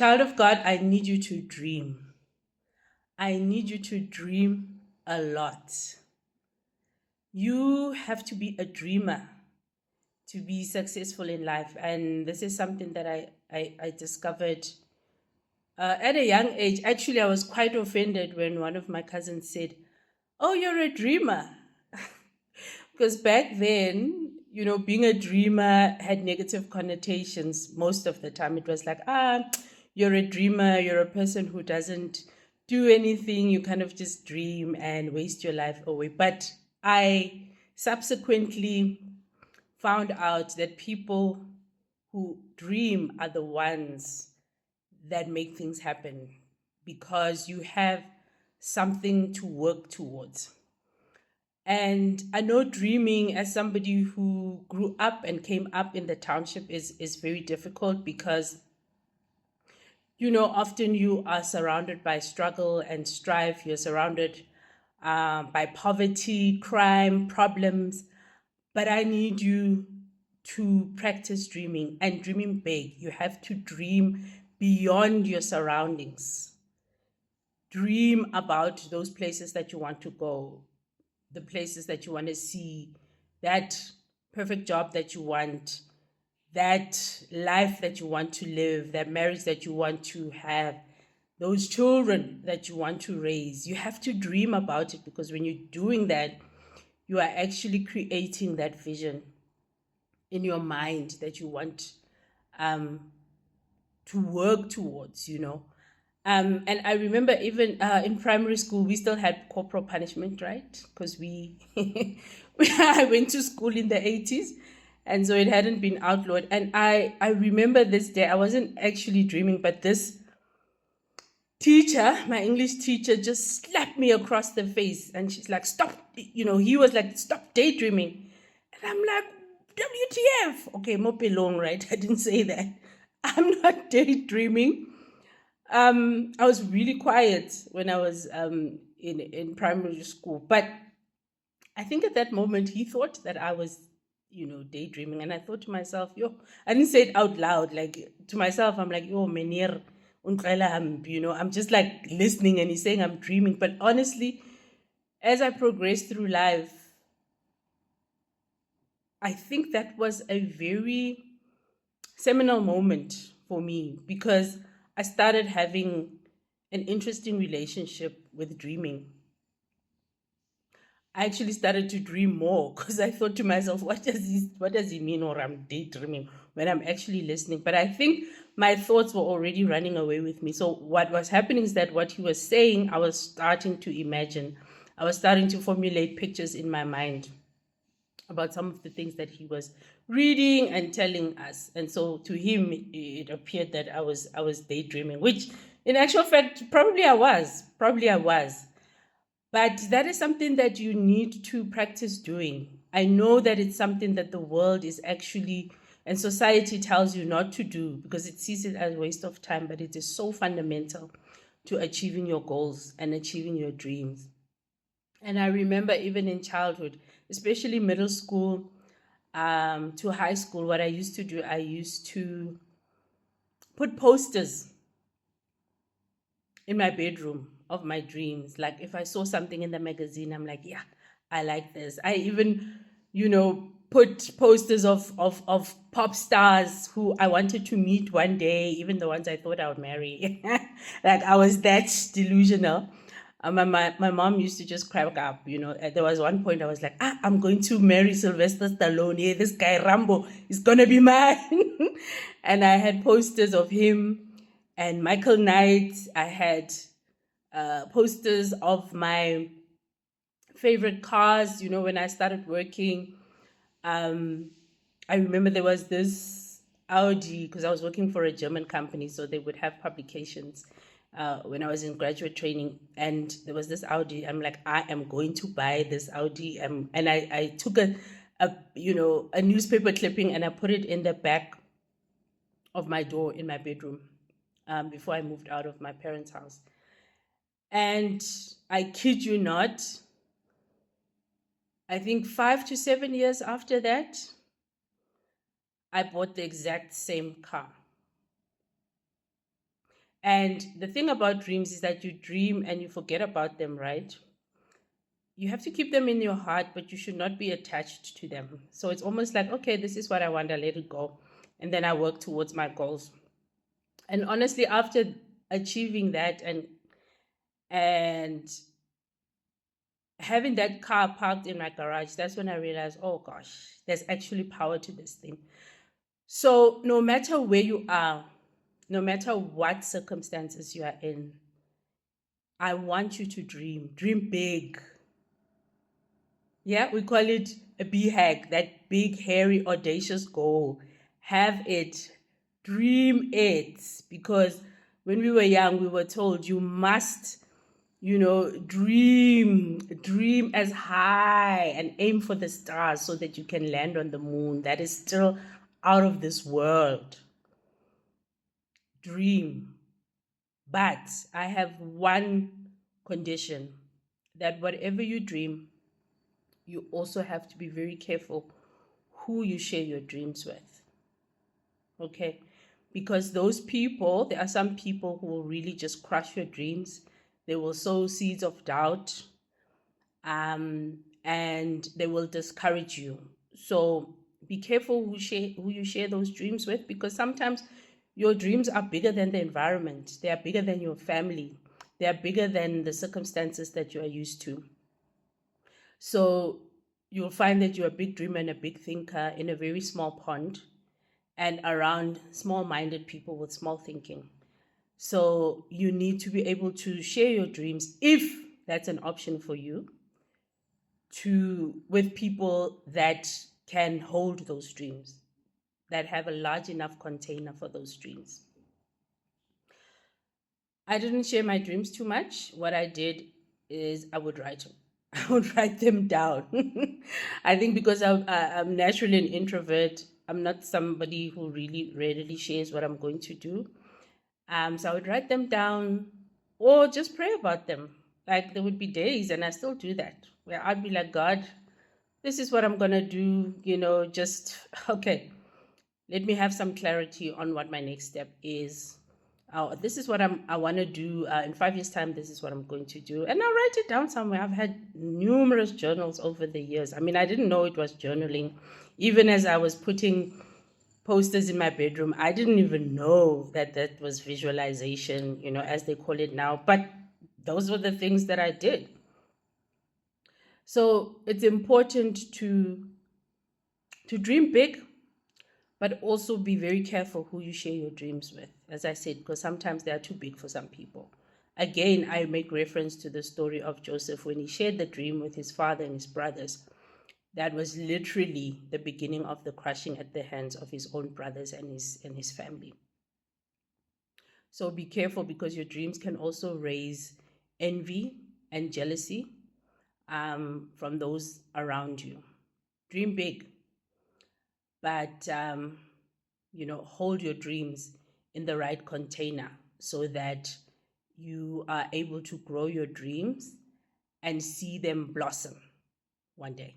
Child of God, I need you to dream. I need you to dream a lot. You have to be a dreamer to be successful in life. And this is something that I discovered at a young age. Actually, I was quite offended when one of my cousins said, "Oh, you're a dreamer." Because back then, being a dreamer had negative connotations most of the time. It was like, you're a dreamer, you're a person who doesn't do anything, you kind of just dream and waste your life away. But I subsequently found out that people who dream are the ones that make things happen because you have something to work towards. And I know dreaming, as somebody who grew up and came up in the township, is very difficult because, often you are surrounded by struggle and strife. You're surrounded by poverty, crime, problems. But I need you to practice dreaming and dreaming big. You have to dream beyond your surroundings. Dream about those places that you want to go, the places that you want to see, that perfect job that you want, that life that you want to live, that marriage that you want to have, those children that you want to raise. You have to dream about it because when you're doing that, you are actually creating that vision in your mind that you want um, to work towards. And I remember even in primary school, we still had corporal punishment, right? Because I went to school in the 80s, and so it hadn't been outlawed. And I remember this day, I wasn't actually dreaming, but this teacher, my English teacher, just slapped me across the face. And she's like, stop, he was like, stop daydreaming. And I'm like, WTF? Okay, Mopelong, right? I didn't say that. I'm not daydreaming. I was really quiet when I was in primary school, but I think at that moment he thought that I was, daydreaming, and I thought to myself, yo, I didn't say it out loud, like to myself, I'm like, yo, menir, I'm just like listening, and he's saying I'm dreaming, but honestly, as I progressed through life, I think that was a very seminal moment for me because I started having an interesting relationship with dreaming. I actually started to dream more because I thought to myself, what does he mean, or I'm daydreaming when I'm actually listening? But I think my thoughts were already running away with me. So what was happening is that what he was saying, I was starting to imagine. I was starting to formulate pictures in my mind about some of the things that he was reading and telling us. And so to him, it appeared that I was daydreaming, which in actual fact, probably I was. Probably I was. But that is something that you need to practice doing. I know that it's something that the world is actually, and society tells you not to do because it sees it as a waste of time, but it is so fundamental to achieving your goals and achieving your dreams. And I remember even in childhood, especially middle school to high school, what I used to do, I used to put posters in my bedroom of my dreams. Like if I saw something in the magazine, I'm like, yeah, I like this. I even, put posters of pop stars who I wanted to meet one day, even the ones I thought I would marry. Like I was that delusional. My mom used to just crack up. There was one point I was like, I'm going to marry Sylvester Stallone. Yeah, this guy Rambo is gonna be mine. And I had posters of him and Michael Knight. I had posters of my favorite cars. When I started working, I remember there was this Audi because I was working for a German company, so they would have publications when I was in graduate training, and there was this Audi. I'm like, I am going to buy this Audi, and I took a newspaper clipping and I put it in the back of my door in my bedroom before I moved out of my parents' house. And I kid you not, I think 5 to 7 years after that, I bought the exact same car. And the thing about dreams is that you dream and you forget about them, right? You have to keep them in your heart, but you should not be attached to them. So it's almost like, okay, this is what I want, I let it go. And then I work towards my goals. And honestly, after achieving that and having that car parked in my garage, that's when I realized, oh gosh, there's actually power to this thing. So no matter where you are, no matter what circumstances you are in, I want you to dream big. Yeah, we call it a BHAG, that big, hairy, audacious goal. Have it, dream it. Because when we were young, we were told you must, dream as high and aim for the stars so that you can land on the moon. That is still out of this world. Dream. But I have one condition, that whatever you dream, you also have to be very careful who you share your dreams with. Okay? Because there are some people who will really just crush your dreams. They will sow seeds of doubt, and they will discourage you. So be careful who you share those dreams with, because sometimes your dreams are bigger than the environment. They are bigger than your family. They are bigger than the circumstances that you are used to. So you'll find that you're a big dreamer and a big thinker in a very small pond and around small minded people with small thinking. So you need to be able to share your dreams, if that's an option for you, with people that can hold those dreams, that have a large enough container for those dreams. I didn't share my dreams too much. What I did is I would write them. I would write them down. I think because I'm naturally an introvert, I'm not somebody who really readily shares what I'm going to do. So I would write them down or just pray about them. Like there would be days, and I still do that, where I'd be like, God, this is what I'm going to do, just, okay, let me have some clarity on what my next step is. This is what I want to do in 5 years' time. This is what I'm going to do, and I'll write it down somewhere. I've had numerous journals over the years. I mean, I didn't know it was journaling, even as I was putting posters in my bedroom. I didn't even know that that was visualization, as they call it now. But those were the things that I did. So it's important to dream big, but also be very careful who you share your dreams with, as I said, because sometimes they are too big for some people. Again, I make reference to the story of Joseph when he shared the dream with his father and his brothers. That was literally the beginning of the crushing at the hands of his own brothers and his family. So be careful, because your dreams can also raise envy and jealousy from those around you. Dream big, but hold your dreams in the right container so that you are able to grow your dreams and see them blossom one day.